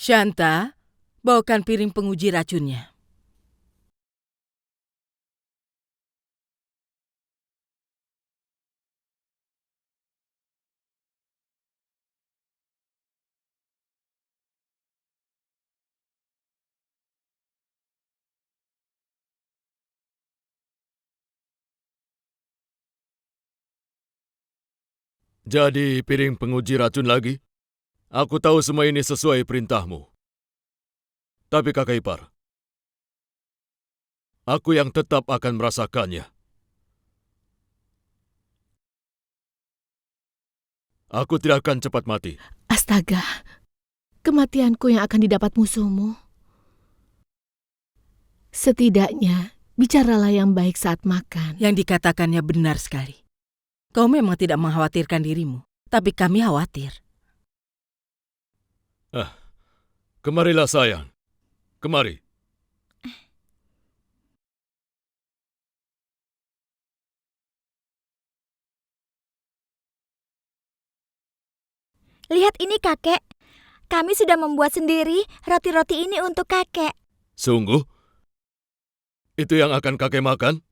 Shanta, bawakan piring penguji racunnya. Jadi piring penguji racun lagi? Aku tahu semua ini sesuai perintahmu. Tapi kakak ipar, aku yang tetap akan merasakannya. Aku tidak akan cepat mati. Astaga, kematianku yang akan didapat musuhmu. Setidaknya, bicaralah yang baik saat makan. Yang dikatakannya benar sekali. Kau memang tidak mengkhawatirkan dirimu, tapi kami khawatir. Kemarilah sayang. Kemari. Lihat ini, Kakek. Kami sudah membuat sendiri roti-roti ini untuk Kakek. Sungguh? Itu yang akan kakek makan?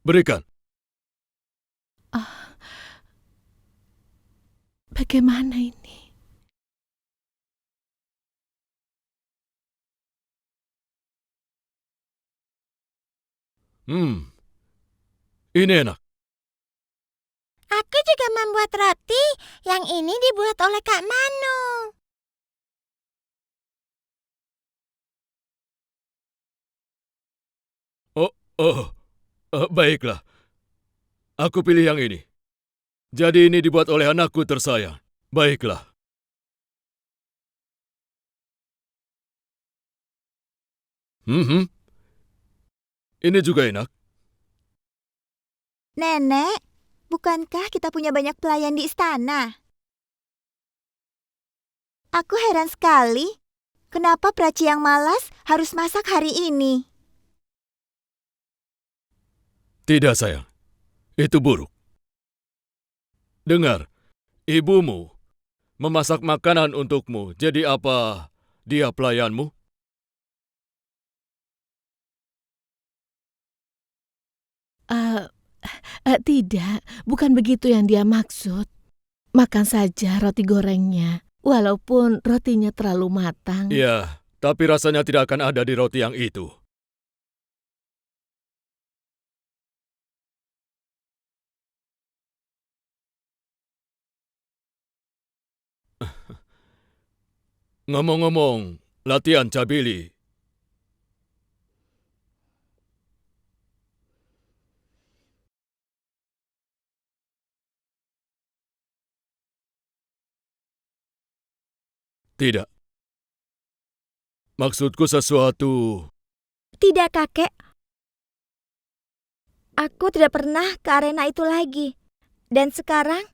Berikan. Bagaimana ini? Ini enak. Aku juga membuat roti. Yang ini dibuat oleh Kak Manu. Baiklah. Aku pilih yang ini. Jadi ini dibuat oleh anakku tersayang. Baiklah. Ini juga enak. Nenek, bukankah kita punya banyak pelayan di istana? Aku heran sekali. Kenapa Praci yang malas harus masak hari ini? Tidak, sayang. Itu buruk. Dengar, ibumu memasak makanan untukmu. Jadi apa dia pelayanmu? Tidak, bukan begitu yang dia maksud. Makan saja roti gorengnya, walaupun rotinya terlalu matang. Iya, tapi rasanya tidak akan ada di roti yang itu. Ngomong-ngomong, latihan Cabili. Tidak. Maksudku sesuatu. Tidak, Kakek. Aku tidak pernah ke arena itu lagi. Dan sekarang,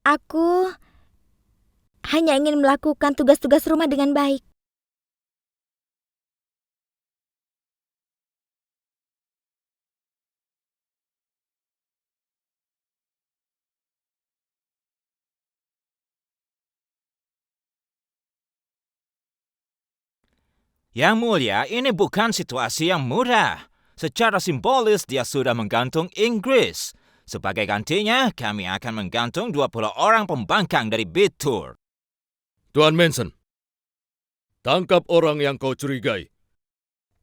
aku hanya ingin melakukan tugas-tugas rumah dengan baik. Yang mulia, ini bukan situasi yang mudah. Secara simbolis dia sudah menggantung Inggris. Sebagai gantinya, kami akan menggantung 20 orang pembangkang dari Bitur. Tuan Manson, tangkap orang yang kau curigai.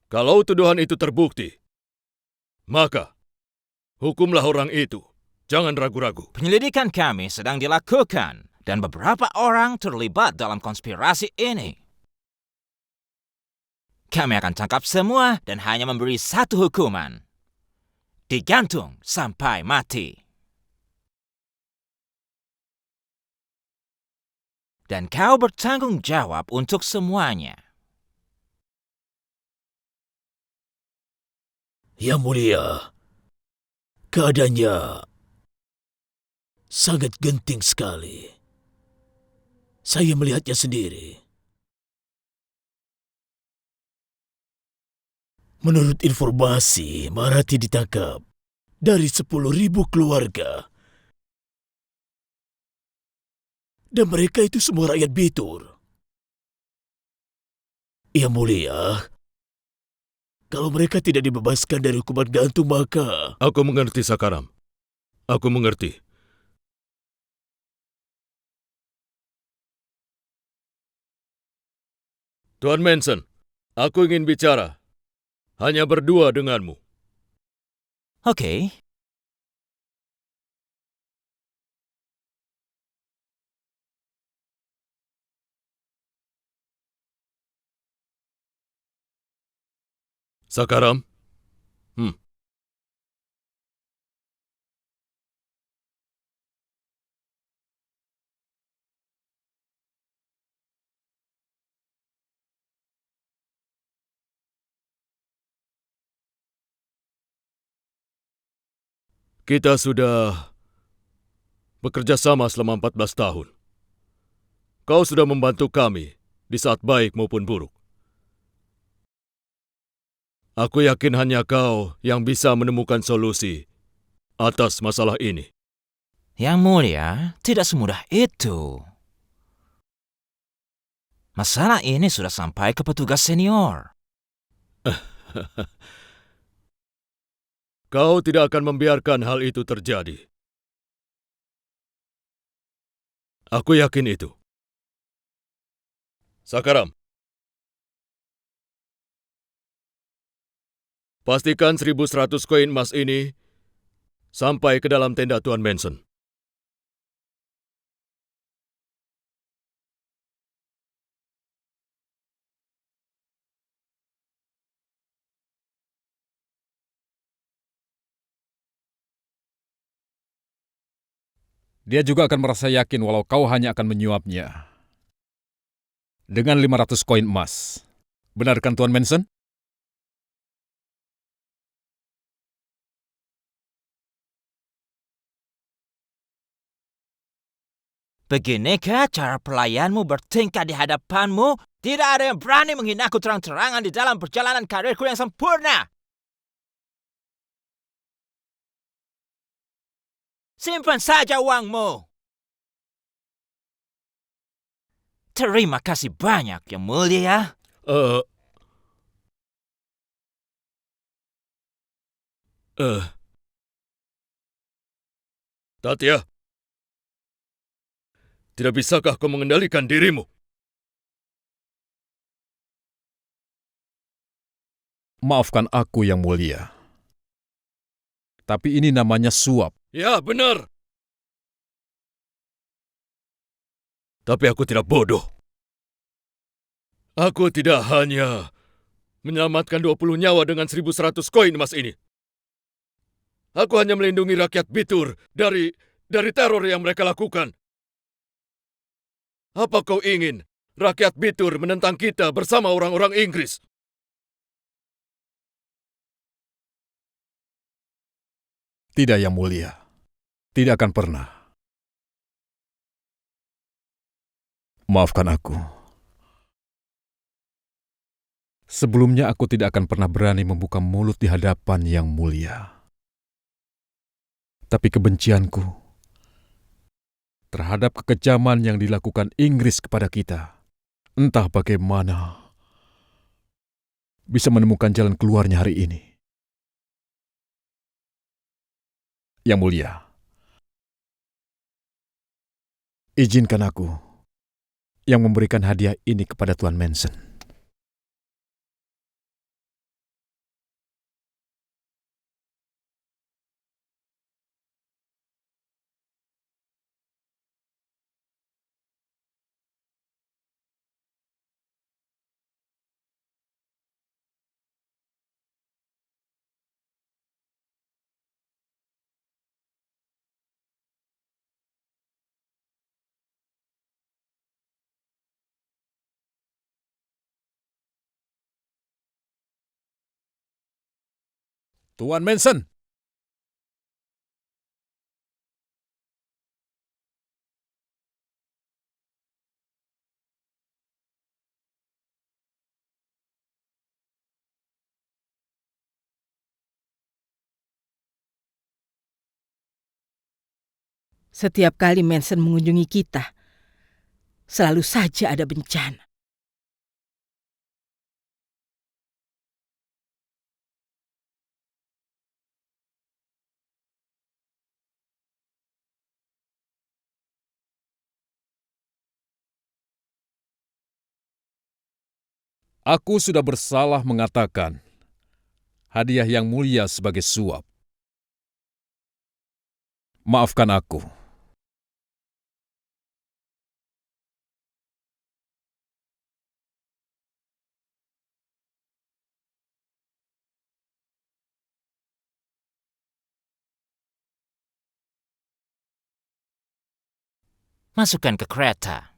Kalau tuduhan itu terbukti, maka hukumlah orang itu. Jangan ragu-ragu. Penyelidikan kami sedang dilakukan, dan beberapa orang terlibat dalam konspirasi ini. Kami akan tangkap semua dan hanya memberi satu hukuman. Digantung sampai mati. Dan kau bertanggung jawab untuk semuanya. Yang mulia, keadaannya sangat genting sekali. Saya melihatnya sendiri. Menurut informasi, Maharati ditangkap dari 10.000 keluarga. Dan mereka itu semua rakyat Bitur. Yang mulia, kalau mereka tidak dibebaskan dari hukuman gantung maka... Aku mengerti, Sakaram. Aku mengerti. Tuan Manson, aku ingin bicara. Hanya berdua denganmu. Oke. Sakaram? Kita sudah bekerja sama selama 14 tahun. Kau sudah membantu kami di saat baik maupun buruk. Aku yakin hanya kau yang bisa menemukan solusi atas masalah ini. Yang mulia, tidak semudah itu. Masalah ini sudah sampai ke petugas senior. Kau tidak akan membiarkan hal itu terjadi. Aku yakin itu. Sakaram, pastikan 1.100 koin emas ini sampai ke dalam tenda Tuan Manson. Dia juga akan merasa yakin walau kau hanya akan menyuapnya. Dengan 500 koin emas. Benarkan Tuan Manson? Beginikah cara pelayanmu bertingkah di hadapanmu? Tidak ada yang berani menghinaku terang-terangan di dalam perjalanan karirku yang sempurna. Simpan saja uangmu. Terima kasih banyak, Yang Mulia. Eh, Tatya, tidak bisakah kau mengendalikan dirimu? Maafkan aku Yang Mulia. Tapi ini namanya suap. Ya, benar. Tapi aku tidak bodoh. Aku tidak hanya menyelamatkan 20 nyawa dengan 1.100 koin emas ini. Aku hanya melindungi rakyat Bitur dari teror yang mereka lakukan. Apa kau ingin rakyat Bitur menentang kita bersama orang-orang Inggris? Tidak Yang Mulia. Tidak akan pernah. Maafkan aku. Sebelumnya aku tidak akan pernah berani membuka mulut di hadapan Yang Mulia. Tapi kebencianku terhadap kekejaman yang dilakukan Inggris kepada kita, entah bagaimana, bisa menemukan jalan keluarnya hari ini. Yang Mulia, izinkan aku yang memberikan hadiah ini kepada Tuan Manson. Tuan Manson! Setiap kali Manson mengunjungi kita, selalu saja ada bencana. Aku sudah bersalah mengatakan hadiah yang mulia sebagai suap. Maafkan aku. Masukkan ke kereta.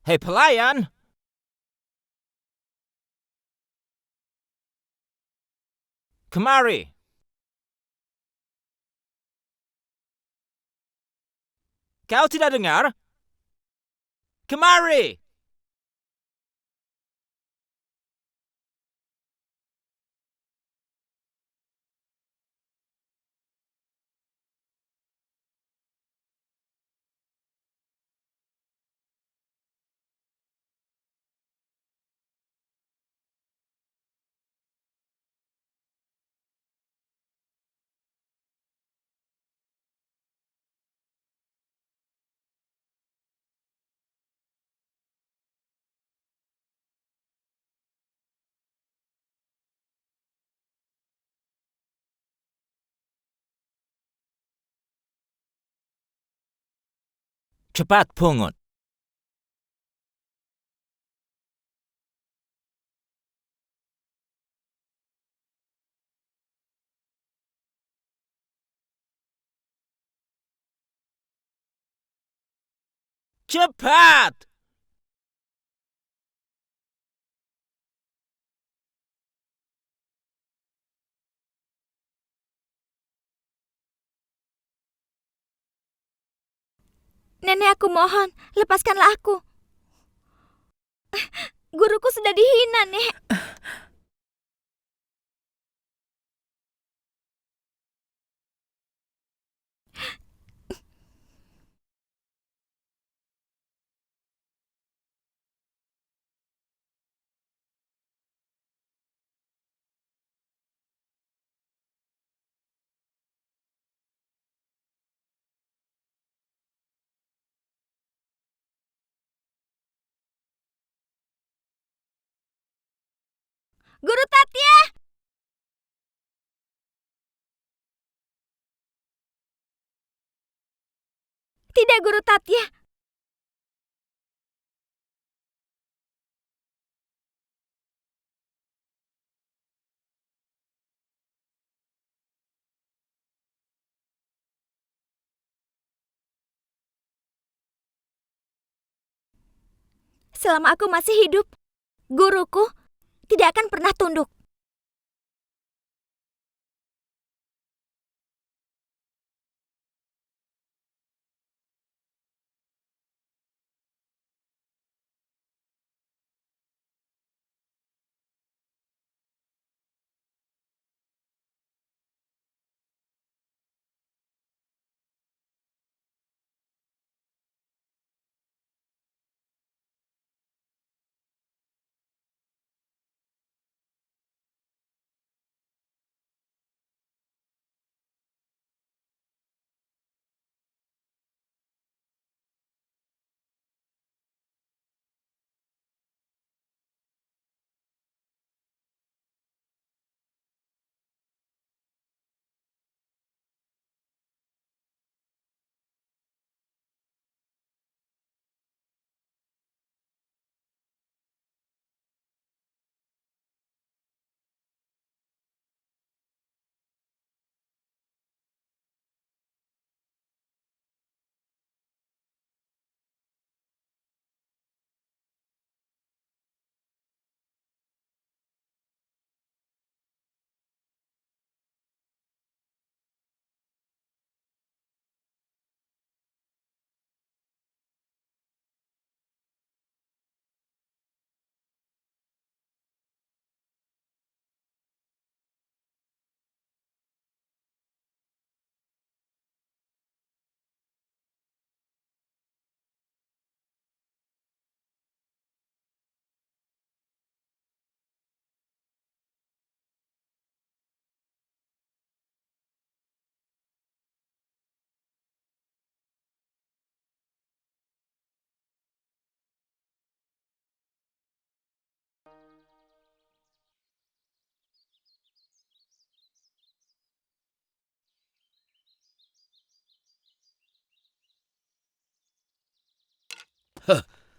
Hei pelayan! Kemari! Kau tidak dengar? Kemari! Cepat pungut. Cepat! Nenek, aku mohon, lepaskanlah aku. Guruku sudah dihina, Nek. Guru Tatya! Tidak, Guru Tatya. Selama aku masih hidup, guruku tidak akan pernah tunduk.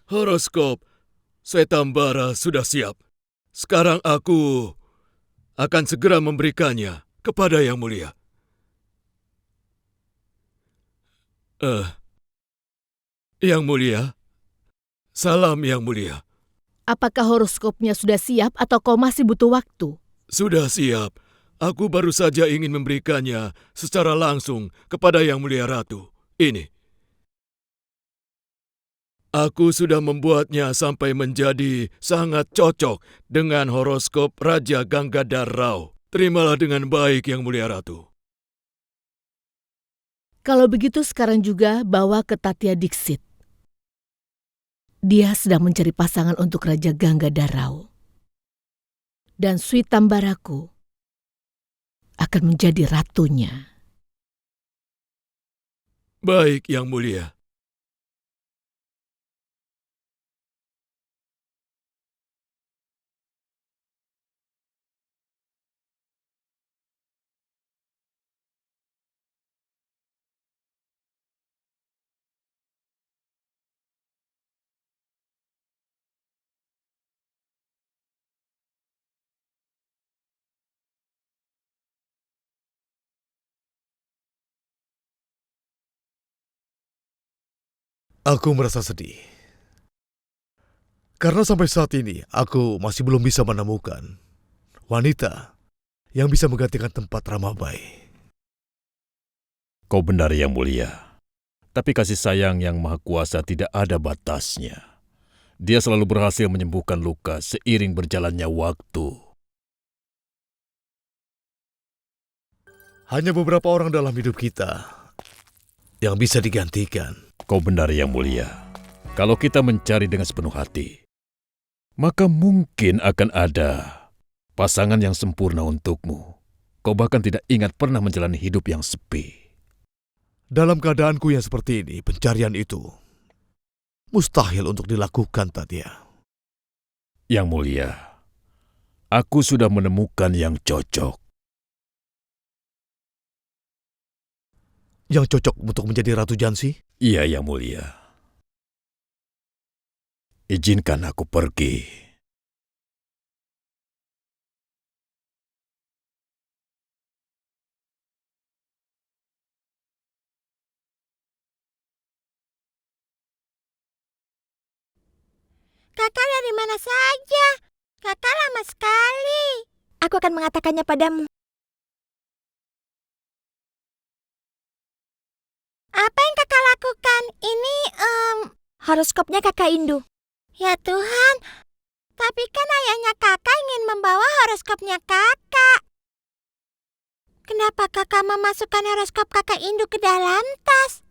Horoskop Swetambara sudah siap. Sekarang aku akan segera memberikannya kepada Yang Mulia. Yang Mulia, salam Yang Mulia. Apakah horoskopnya sudah siap atau kau masih butuh waktu? Sudah siap. Aku baru saja ingin memberikannya secara langsung kepada Yang Mulia Ratu. Ini. Aku sudah membuatnya sampai menjadi sangat cocok dengan horoskop Raja Gangadhar Rao. Terimalah dengan baik, Yang Mulia Ratu. Kalau begitu sekarang juga bawa ke Tatya Diksit. Dia sedang mencari pasangan untuk Raja Gangadhar Rao. Dan Swetambaraku akan menjadi ratunya. Baik, Yang Mulia. Aku merasa sedih. Karena sampai saat ini aku masih belum bisa menemukan wanita yang bisa menggantikan tempat Ramabai. Kau benar Yang Mulia. Tapi kasih sayang Yang Maha Kuasa tidak ada batasnya. Dia selalu berhasil menyembuhkan luka seiring berjalannya waktu. Hanya beberapa orang dalam hidup kita yang bisa digantikan. Kau benar Yang Mulia. Kalau kita mencari dengan sepenuh hati, maka mungkin akan ada pasangan yang sempurna untukmu. Kau bahkan tidak ingat pernah menjalani hidup yang sepi. Dalam keadaanku yang seperti ini, pencarian itu mustahil untuk dilakukan, Tatya. Yang Mulia, aku sudah menemukan yang cocok. Yang cocok untuk menjadi Ratu Jansi? Iya, Yang Mulia. Izinkan aku pergi. Kakak dari mana saja? Kakak lama sekali. Aku akan mengatakannya padamu. Apa yang kakak lakukan? Ini, horoskopnya kakak Indu. Ya Tuhan, tapi kan ayahnya kakak ingin membawa horoskopnya kakak. Kenapa kakak memasukkan horoskop kakak Indu ke dalam tas?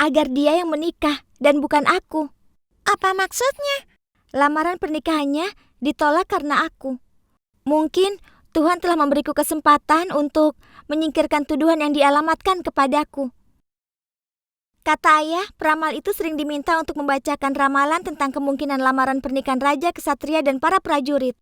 Agar dia yang menikah dan bukan aku. Apa maksudnya? Lamaran pernikahannya ditolak karena aku. Mungkin Tuhan telah memberiku kesempatan untuk menyingkirkan tuduhan yang dialamatkan kepadaku. Kata ayah, peramal itu sering diminta untuk membacakan ramalan tentang kemungkinan lamaran pernikahan raja, kesatria, dan para prajurit.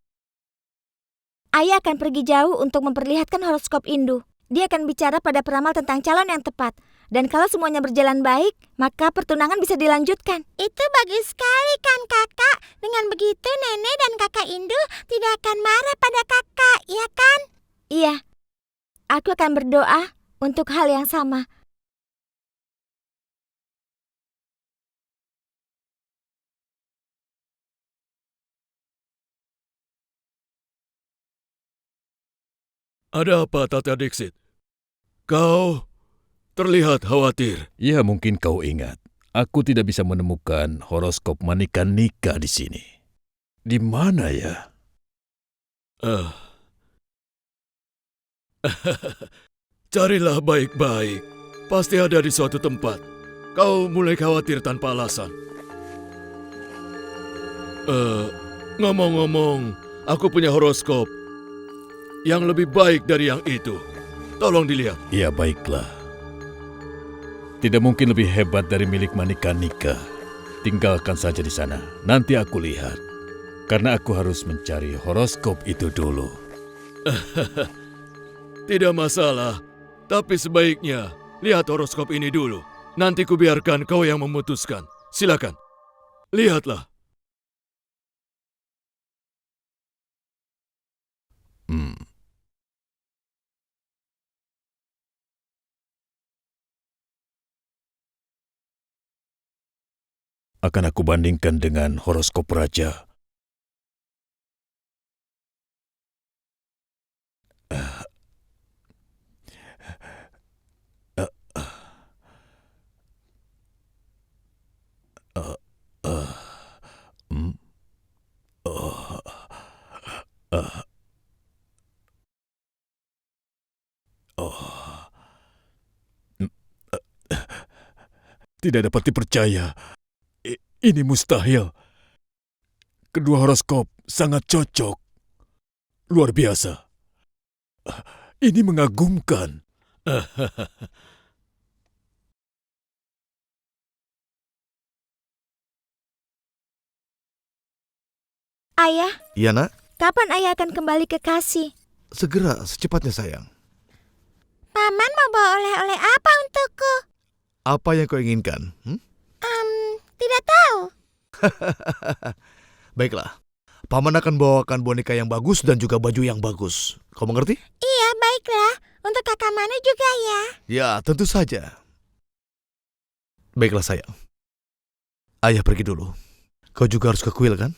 Ayah akan pergi jauh untuk memperlihatkan horoskop Indu. Dia akan bicara pada peramal tentang calon yang tepat. Dan kalau semuanya berjalan baik, maka pertunangan bisa dilanjutkan. Itu bagus sekali kan kakak? Dengan begitu nenek dan kakak Indu tidak akan marah pada kakak, iya kan? Iya. Aku akan berdoa untuk hal yang sama. Ada apa, Tatya Diksit? Kau terlihat khawatir. Ya, mungkin kau ingat, aku tidak bisa menemukan horoskop Manikanika di sini. Di mana ya? Carilah baik-baik. Pasti ada di suatu tempat. Kau mulai khawatir tanpa alasan. Ngomong-ngomong, aku punya horoskop yang lebih baik dari yang itu. Tolong dilihat. Ya, baiklah. Tidak mungkin lebih hebat dari milik Manikanika. Tinggalkan saja di sana. Nanti aku lihat. Karena aku harus mencari horoskop itu dulu. Tidak masalah. Tapi sebaiknya lihat horoskop ini dulu. Nanti kubiarkan kau yang memutuskan. Silakan. Lihatlah. Hmm. Akan aku bandingkan dengan horoskop raja. Eh, eh, eh, eh, hmm, eh, eh, oh. Hmm, Tidak dapat dipercaya. Ini mustahil. Kedua horoskop sangat cocok. Luar biasa. Ini mengagumkan. Ayah, Iya, Nak? kapan ayah akan kembali ke Kasih? Segera, secepatnya sayang. Paman mau bawa oleh-oleh apa untukku? Apa yang kau inginkan? Tidak tahu. Baiklah. Paman akan bawakan boneka yang bagus dan juga baju yang bagus. Kau mengerti? Iya, baiklah. Untuk kakak Manu juga ya. Ya, tentu saja. Baiklah sayang. Ayah pergi dulu. Kau juga harus ke kuil kan?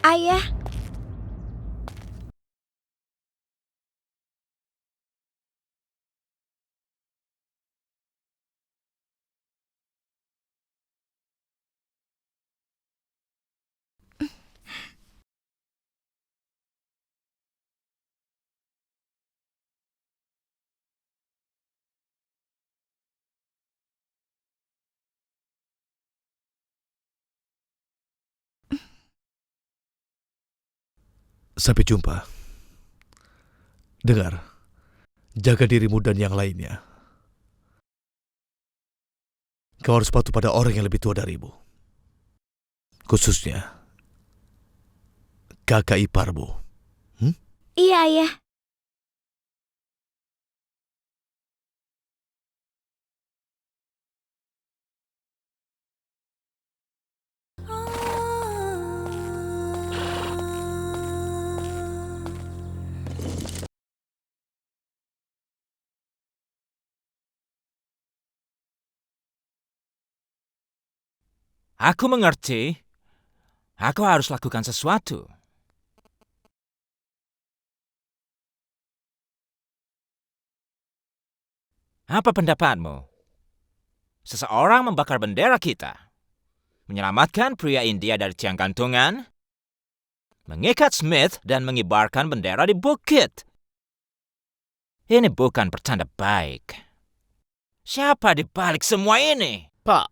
Ayah, Sampai jumpa. Dengar, jaga dirimu dan yang lainnya. Kau harus patuh pada orang yang lebih tua darimu. Khususnya kakak iparmu. iya ayah. Aku mengerti. Aku harus lakukan sesuatu. Apa pendapatmu? Seseorang membakar bendera kita, menyelamatkan pria India dari tiang gantungan, mengikat Smith dan mengibarkan bendera di bukit. Ini bukan pertanda baik. Siapa di balik semua ini? Pak,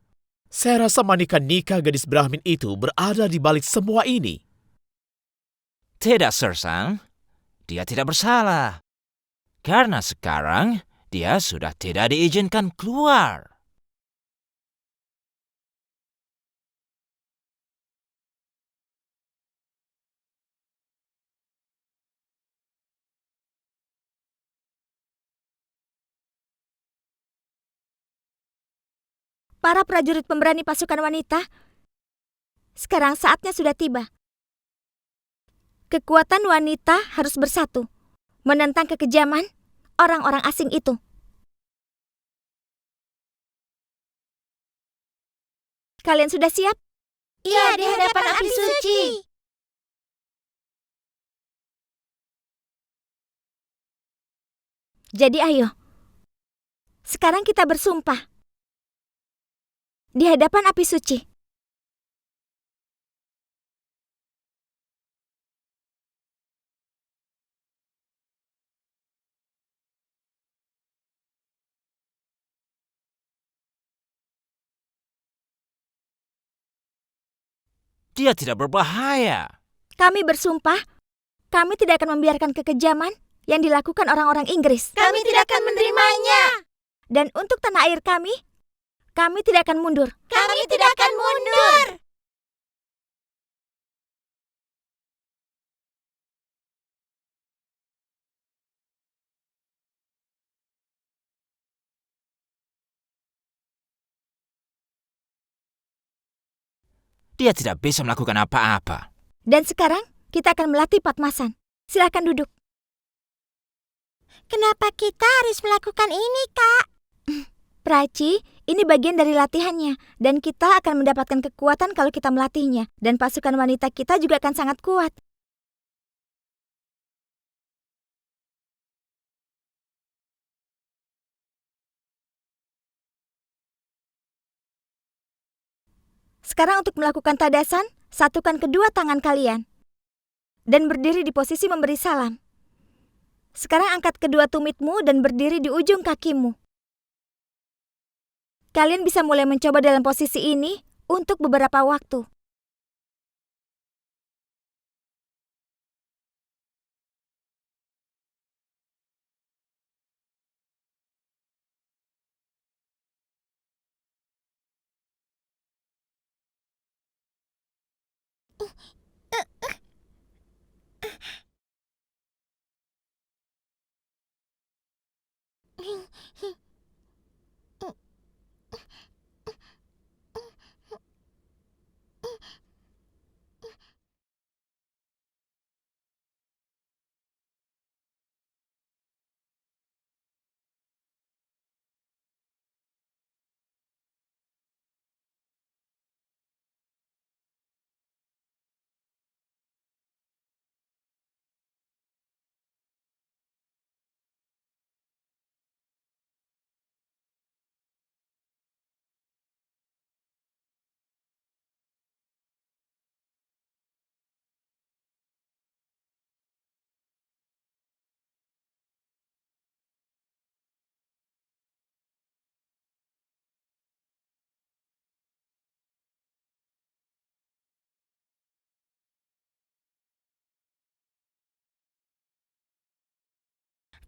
saya rasa Manika Nika gadis Brahmin itu berada di balik semua ini. Tidak, Sersang. Dia tidak bersalah. Karena sekarang dia sudah tidak diizinkan keluar. Para prajurit pemberani pasukan wanita, sekarang saatnya sudah tiba. Kekuatan wanita harus bersatu, menentang kekejaman orang-orang asing itu. Kalian sudah siap? Iya, di hadapan api suci. Jadi ayo, sekarang kita bersumpah di hadapan api suci. Dia tidak berbahaya. Kami bersumpah, kami tidak akan membiarkan kekejaman yang dilakukan orang-orang Inggris. Kami tidak akan menerimanya. Dan untuk tanah air kami tidak akan mundur. Kami tidak akan mundur. Dia tidak bisa melakukan apa-apa. Dan sekarang kita akan melatih Padmasan. Silahkan duduk. Kenapa kita harus melakukan ini, Kak? Prachi, ini bagian dari latihannya. Dan kita akan mendapatkan kekuatan kalau kita melatihnya. Dan pasukan wanita kita juga akan sangat kuat. Sekarang untuk melakukan tadasan, satukan kedua tangan kalian. Dan berdiri di posisi memberi salam. Sekarang angkat kedua tumitmu dan berdiri di ujung kakimu. Kalian bisa mulai mencoba dalam posisi ini untuk beberapa waktu.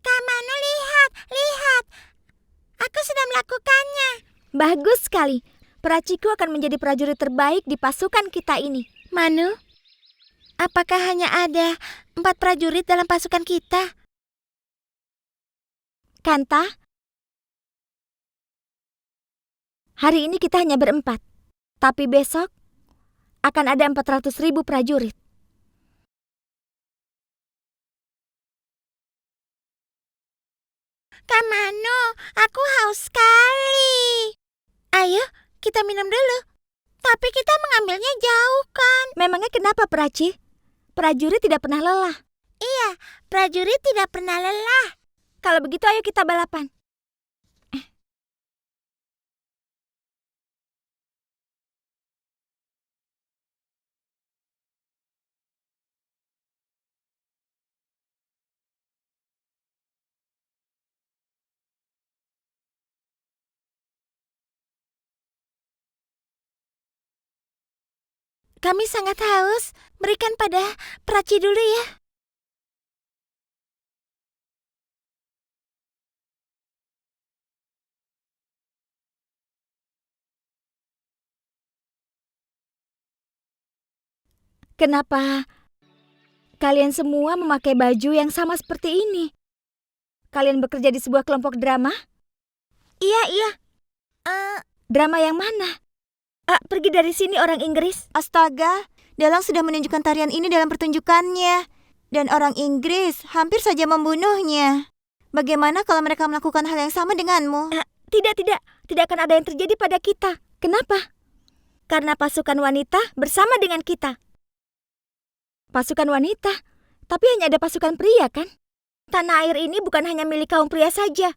Kak Manu, lihat. Aku sudah melakukannya. Bagus sekali. Prachiku akan menjadi prajurit terbaik di pasukan kita ini. Manu, apakah hanya ada 4 prajurit dalam pasukan kita? Kanta, hari ini kita hanya berempat. Tapi besok akan ada 400.000 prajurit. Kak Manu, aku haus sekali. Ayo, kita minum dulu. Tapi kita mengambilnya jauh kan? Memangnya kenapa, Prachi? Prajurit tidak pernah lelah. Iya, prajurit tidak pernah lelah. Kalau begitu ayo kita balapan. Kami sangat haus. Berikan pada Prachi dulu ya. Kenapa kalian semua memakai baju yang sama seperti ini? Kalian bekerja di sebuah kelompok drama? Iya. Drama yang mana? Pergi dari sini orang Inggris. Astaga, Dalang sudah menunjukkan tarian ini dalam pertunjukannya. Dan orang Inggris hampir saja membunuhnya. Bagaimana kalau mereka melakukan hal yang sama denganmu? Tidak akan ada yang terjadi pada kita. Kenapa? Karena pasukan wanita bersama dengan kita. Pasukan wanita? Tapi hanya ada pasukan pria kan? Tanah air ini bukan hanya milik kaum pria saja.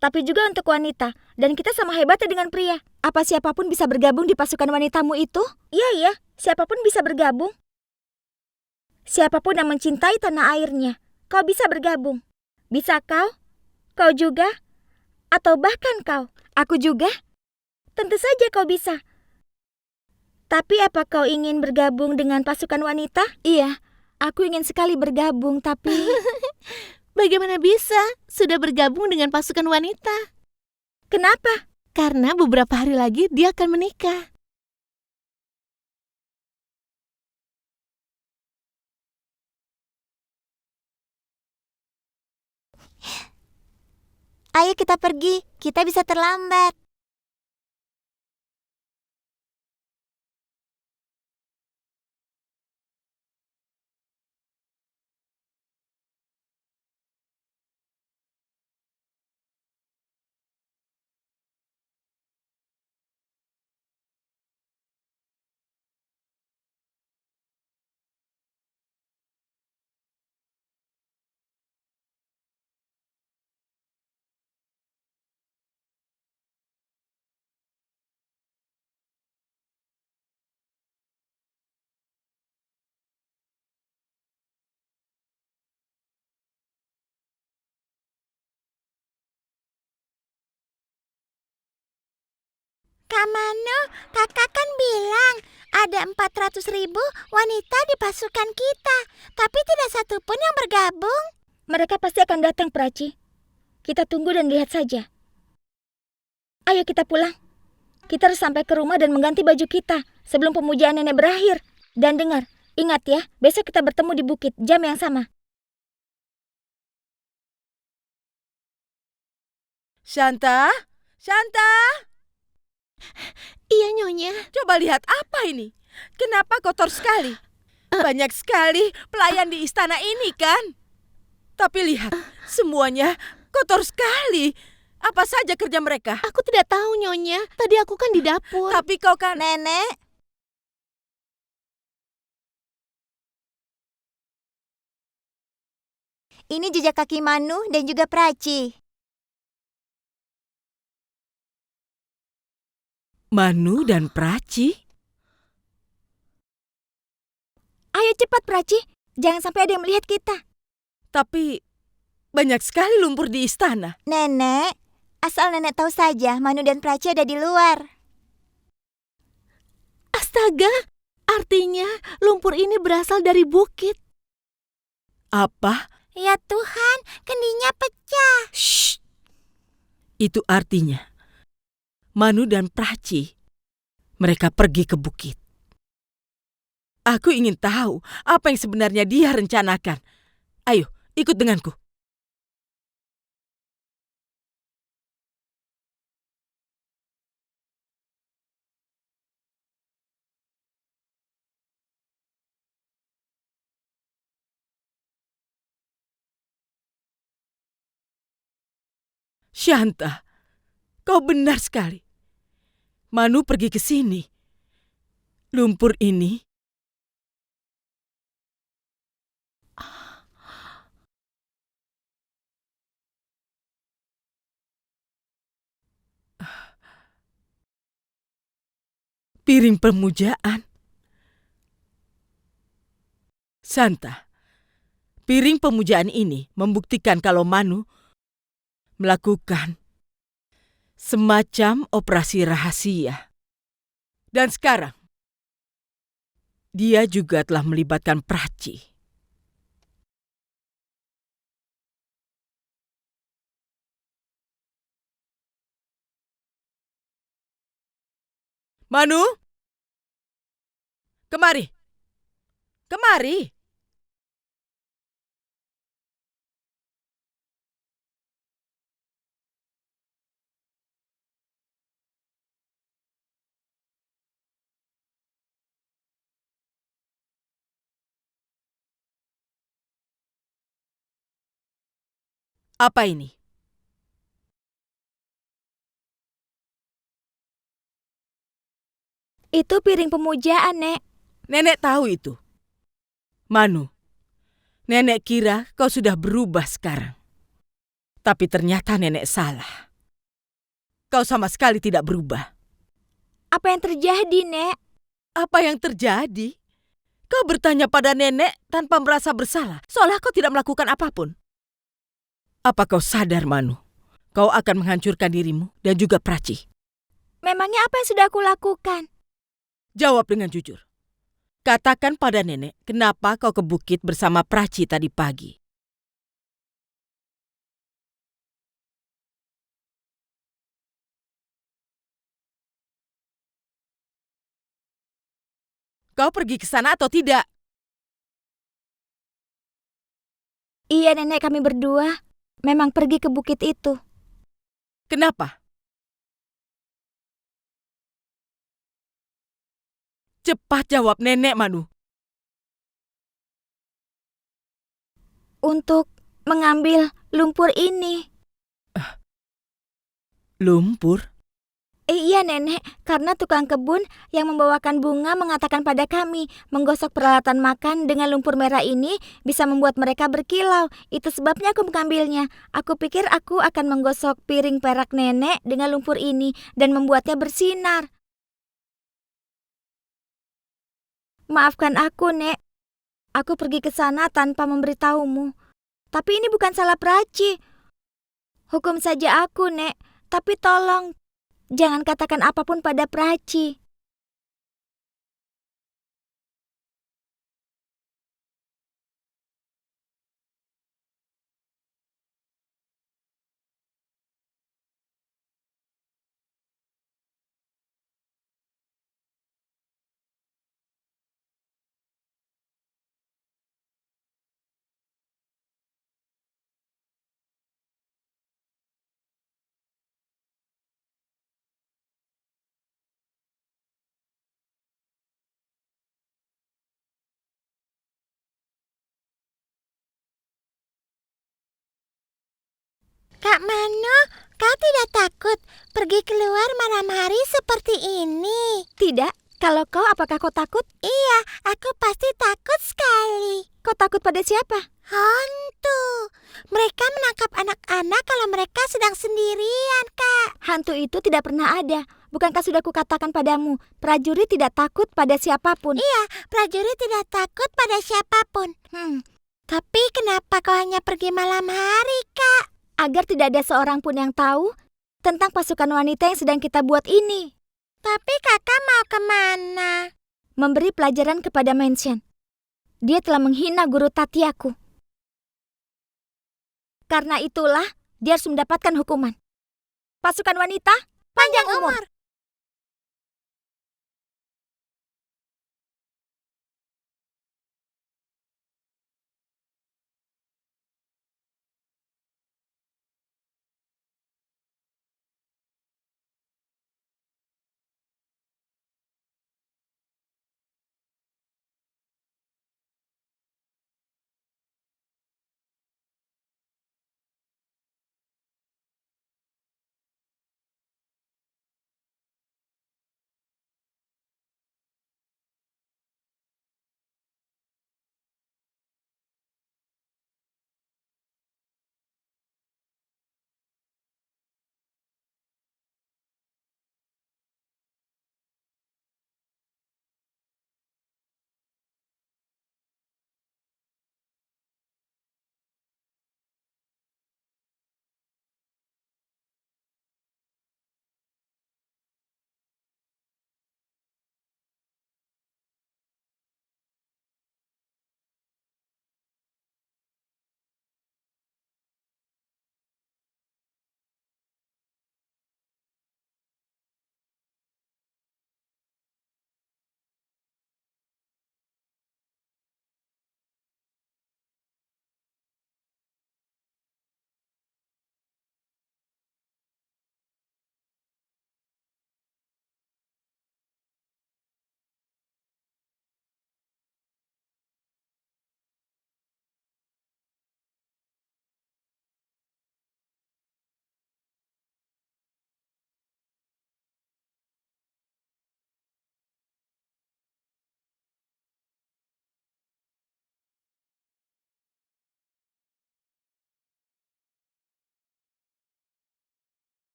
Tapi juga untuk wanita. Dan kita sama hebatnya dengan pria. Apa siapapun bisa bergabung di pasukan wanitamu itu? Iya. Siapapun bisa bergabung. Siapapun yang mencintai tanah airnya. Kau bisa bergabung. Bisa kau? Kau juga? Atau bahkan kau? Aku juga? Tentu saja kau bisa. Tapi apa kau ingin bergabung dengan pasukan wanita? Iya, aku ingin sekali bergabung, tapi... Bagaimana bisa sudah bergabung dengan pasukan wanita? Kenapa? Karena beberapa hari lagi dia akan menikah. Ayo kita pergi, kita bisa terlambat. Kak Manu, kakak kan bilang ada 400.000 wanita di pasukan kita, tapi tidak satu pun yang bergabung. Mereka pasti akan datang, Prachi. Kita tunggu dan lihat saja. Ayo kita pulang. Kita harus sampai ke rumah dan mengganti baju kita sebelum pemujaan nenek berakhir. Dan dengar, ingat ya, besok kita bertemu di bukit, jam yang sama. Shanta? Shanta? Iya, Nyonya. Coba lihat apa ini? Kenapa kotor sekali? Banyak sekali pelayan di istana ini kan? Tapi lihat, semuanya kotor sekali. Apa saja kerja mereka? Aku tidak tahu, Nyonya. Tadi aku kan di dapur. Tapi kau kan... Nenek, ini jejak kaki Manu dan juga Prachi. Manu dan Prachi? Ayo cepat, Prachi. Jangan sampai ada yang melihat kita. Tapi banyak sekali lumpur di istana. Nenek, asal nenek tahu saja, Manu dan Prachi ada di luar. Astaga, artinya lumpur ini berasal dari bukit. Apa? Ya Tuhan, kendinya pecah. Shh. Itu artinya Manu dan Prachi, mereka pergi ke bukit. Aku ingin tahu apa yang sebenarnya dia rencanakan. Ayo, ikut denganku. Shanta, kau benar sekali. Manu pergi ke sini. Lumpur ini piring pemujaan. Shanta, piring pemujaan ini membuktikan kalau Manu melakukan semacam operasi rahasia. Dan sekarang, dia juga telah melibatkan Prachi. Manu? Kemari. Kemari. Apa ini? Itu piring pemujaan, Nek. Nenek tahu itu. Manu, nenek kira kau sudah berubah sekarang. Tapi ternyata nenek salah. Kau sama sekali tidak berubah. Apa yang terjadi, Nek? Apa yang terjadi? Kau bertanya pada nenek tanpa merasa bersalah, seolah kau tidak melakukan apapun. Apa kau sadar, Manu? Kau akan menghancurkan dirimu dan juga Prachi. Memangnya apa yang sudah aku lakukan? Jawab dengan jujur. Katakan pada nenek kenapa kau ke bukit bersama Prachi tadi pagi. Kau pergi ke sana atau tidak? Iya, Nenek, kami berdua memang pergi ke bukit itu. Kenapa? Cepat jawab nenek, Manu. Untuk mengambil lumpur ini. Lumpur? Iya, Nenek, karena tukang kebun yang membawakan bunga mengatakan pada kami, menggosok peralatan makan dengan lumpur merah ini bisa membuat mereka berkilau. Itu sebabnya aku mengambilnya. Aku pikir aku akan menggosok piring perak Nenek dengan lumpur ini dan membuatnya bersinar. Maafkan aku, Nek. Aku pergi ke sana tanpa memberitahumu. Tapi ini bukan salah Prachi. Hukum saja aku, Nek. Tapi tolong, Jangan katakan apapun pada Prachi. Kak Mano, kau tidak takut pergi keluar malam hari seperti ini? Tidak, kalau kau apakah kau takut? Iya, aku pasti takut sekali. Kau takut pada siapa? Hantu. Mereka menangkap anak-anak kalau mereka sedang sendirian, Kak. Hantu itu tidak pernah ada. Bukankah sudah kukatakan padamu, prajurit tidak takut pada siapapun? Iya, prajurit tidak takut pada siapapun. Tapi kenapa kau hanya pergi malam hari, Kak? Agar tidak ada seorang pun yang tahu tentang pasukan wanita yang sedang kita buat ini. Tapi kakak mau kemana? Memberi pelajaran kepada Menshen. Dia telah menghina guru Tatiaku. Karena itulah dia harus mendapatkan hukuman. Pasukan wanita, panjang umur.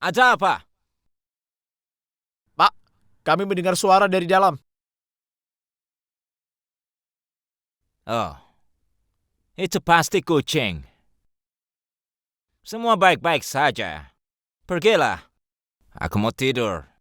Ada apa? Pak, kami mendengar suara dari dalam. Oh, itu pasti kucing. Semua baik-baik saja. Pergilah. Aku mau tidur.